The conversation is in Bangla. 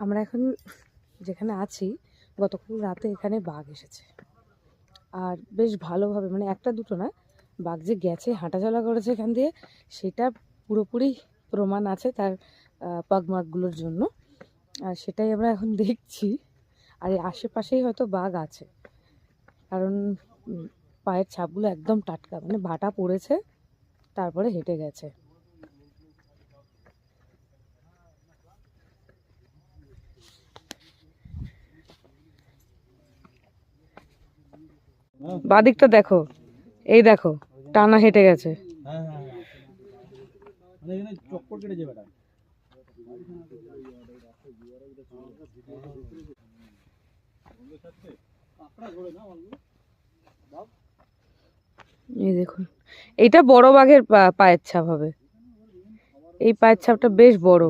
আমরা এখন যেখানে আছি গতকাল রাতে এখানে বাঘ এসেছে, আর বেশ ভালোভাবে, মানে একটা দুটো না, বাঘ যে গেছে হাঁটাচলা করেছে এখান দিয়ে সেটা পুরোপুরি প্রমাণ আছে তার পাগমার্কগুলোর জন্য। আর সেটাই আমরা এখন দেখছি। আর এই আশেপাশেই হয়তো বাঘ আছে, কারণ পায়ের ছাপগুলো একদম টাটকা, মানে ভাটা পড়েছে তারপরে হেঁটে গেছে। বাদিকটা দেখো, এই দেখো টানা হেঁটে গেছে। এই দেখুন, এইটা বড় বাঘের পায়ের ছাপ হবে। এই পায়ের ছাপটা বেশ বড়।